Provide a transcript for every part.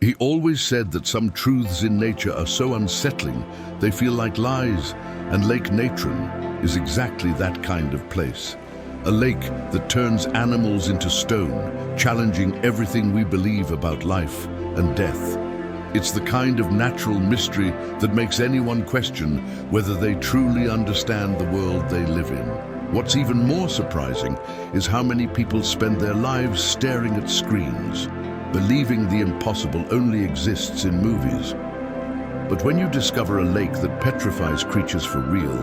He always said that some truths in nature are so unsettling, they feel like lies, and Lake Natron is exactly that kind of place. A lake that turns animals into stone, challenging everything we believe about life and death. It's the kind of natural mystery that makes anyone question whether they truly understand the world they live in. What's even more surprising is how many people spend their lives staring at screens, believing the impossible only exists in movies. But when you discover a lake that petrifies creatures for real,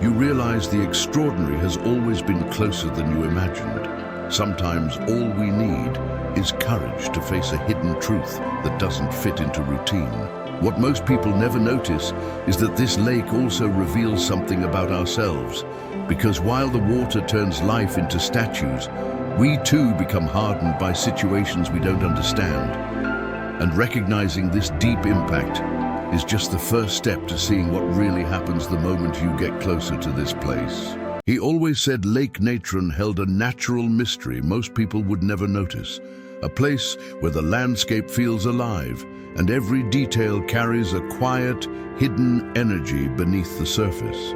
you realize the extraordinary has always been closer than you imagined. Sometimes all we need is courage to face a hidden truth that doesn't fit into routine. What most people never notice is that this lake also reveals something about ourselves, because while the water turns life into statues, we too become hardened by situations we don't understand. And recognizing this deep impact is just the first step to seeing what really happens the moment you get closer to this place. He always said Lake Natron held a natural mystery most people would never notice, a place where the landscape feels alive and every detail carries a quiet, hidden energy beneath the surface.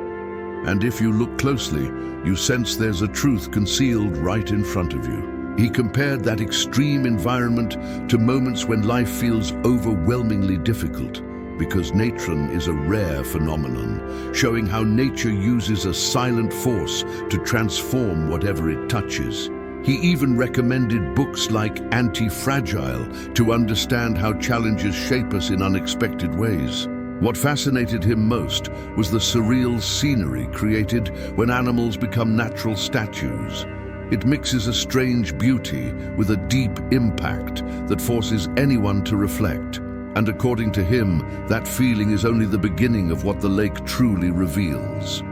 And if you look closely, you sense there's a truth concealed right in front of you. He compared that extreme environment to moments when life feels overwhelmingly difficult, because natron is a rare phenomenon, showing how nature uses a silent force to transform whatever it touches. He even recommended books like Anti-Fragile to understand how challenges shape us in unexpected ways. What fascinated him most was the surreal scenery created when animals become natural statues. It mixes a strange beauty with a deep impact that forces anyone to reflect. And according to him, that feeling is only the beginning of what the lake truly reveals.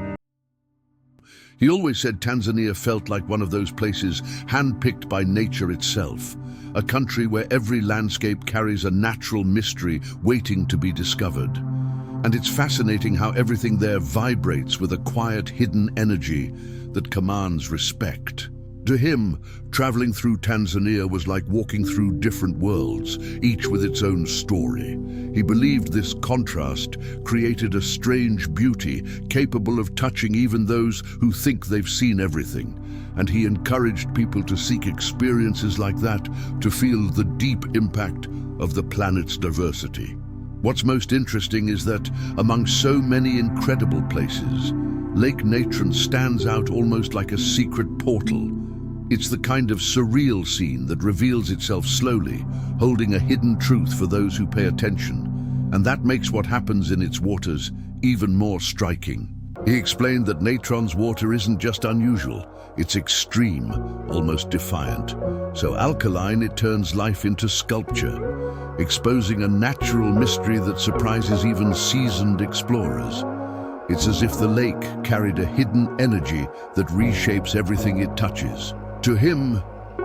He always said Tanzania felt like one of those places handpicked by nature itself, a country where every landscape carries a natural mystery waiting to be discovered. And it's fascinating how everything there vibrates with a quiet, hidden energy that commands respect. To him, traveling through Tanzania was like walking through different worlds, each with its own story. He believed this contrast created a strange beauty capable of touching even those who think they've seen everything. And he encouraged people to seek experiences like that to feel the deep impact of the planet's diversity. What's most interesting is that among so many incredible places, Lake Natron stands out almost like a secret portal. It's the kind of surreal scene that reveals itself slowly, holding a hidden truth for those who pay attention. And that makes what happens in its waters even more striking. He explained that Natron's water isn't just unusual, it's extreme, almost defiant. So alkaline, it turns life into sculpture, exposing a natural mystery that surprises even seasoned explorers. It's as if the lake carried a hidden energy that reshapes everything it touches. To him,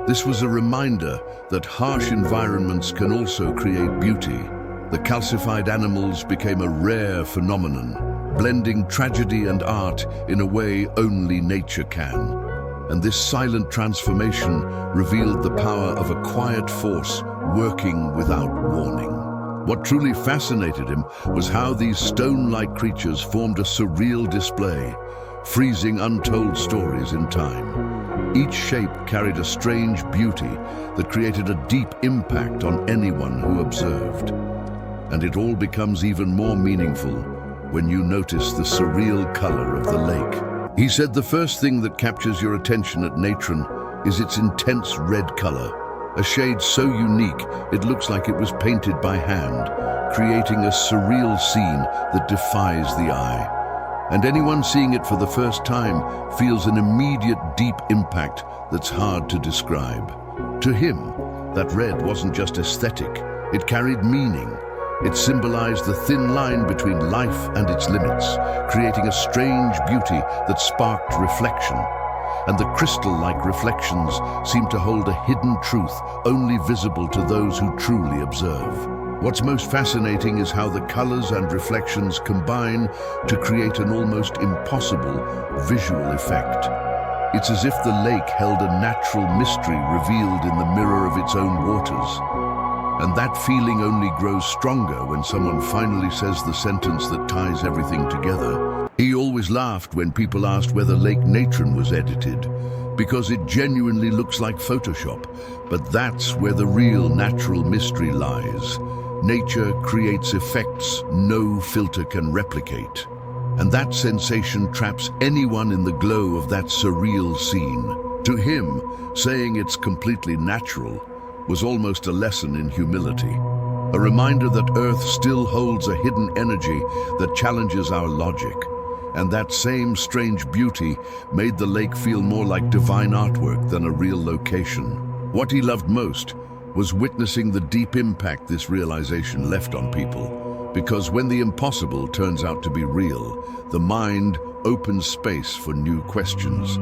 this was a reminder that harsh environments can also create beauty. The calcified animals became a rare phenomenon, blending tragedy and art in a way only nature can. And this silent transformation revealed the power of a quiet force working without warning. What truly fascinated him was how these stone-like creatures formed a surreal display, freezing untold stories in time. Each shape carried a strange beauty that created a deep impact on anyone who observed. And it all becomes even more meaningful when you notice the surreal color of the lake. He said the first thing that captures your attention at Natron is its intense red color, a shade so unique it looks like it was painted by hand, creating a surreal scene that defies the eye. And anyone seeing it for the first time feels an immediate deep impact that's hard to describe. To him, that red wasn't just aesthetic, it carried meaning. It symbolized the thin line between life and its limits, creating a strange beauty that sparked reflection. And the crystal-like reflections seemed to hold a hidden truth only visible to those who truly observe. What's most fascinating is how the colors and reflections combine to create an almost impossible visual effect. It's as if the lake held a natural mystery revealed in the mirror of its own waters. And that feeling only grows stronger when someone finally says the sentence that ties everything together. He always laughed when people asked whether Lake Natron was edited, because it genuinely looks like Photoshop. But that's where the real natural mystery lies. Nature creates effects no filter can replicate. And that sensation traps anyone in the glow of that surreal scene. To him, saying it's completely natural was almost a lesson in humility. A reminder that Earth still holds a hidden energy that challenges our logic. And that same strange beauty made the lake feel more like divine artwork than a real location. What he loved most was witnessing the deep impact this realization left on people. Because when the impossible turns out to be real, the mind opens space for new questions.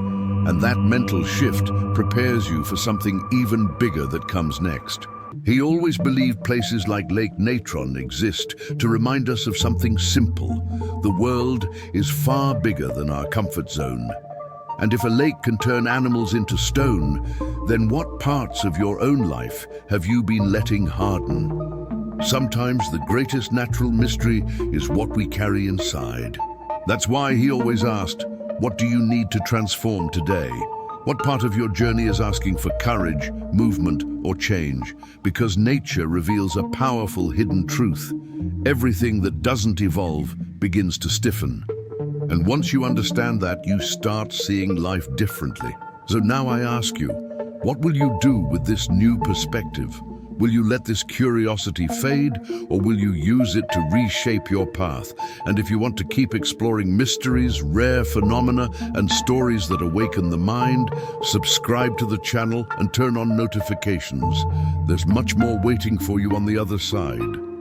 And that mental shift prepares you for something even bigger that comes next. He always believed places like Lake Natron exist to remind us of something simple. The world is far bigger than our comfort zone. And if a lake can turn animals into stone, then what parts of your own life have you been letting harden? Sometimes the greatest natural mystery is what we carry inside. That's why he always asked, what do you need to transform today? What part of your journey is asking for courage, movement, or change? Because nature reveals a powerful hidden truth. Everything that doesn't evolve begins to stiffen. And once you understand that, you start seeing life differently. So now I ask you, what will you do with this new perspective? Will you let this curiosity fade, or will you use it to reshape your path? And if you want to keep exploring mysteries, rare phenomena, and stories that awaken the mind, subscribe to the channel and turn on notifications. There's much more waiting for you on the other side.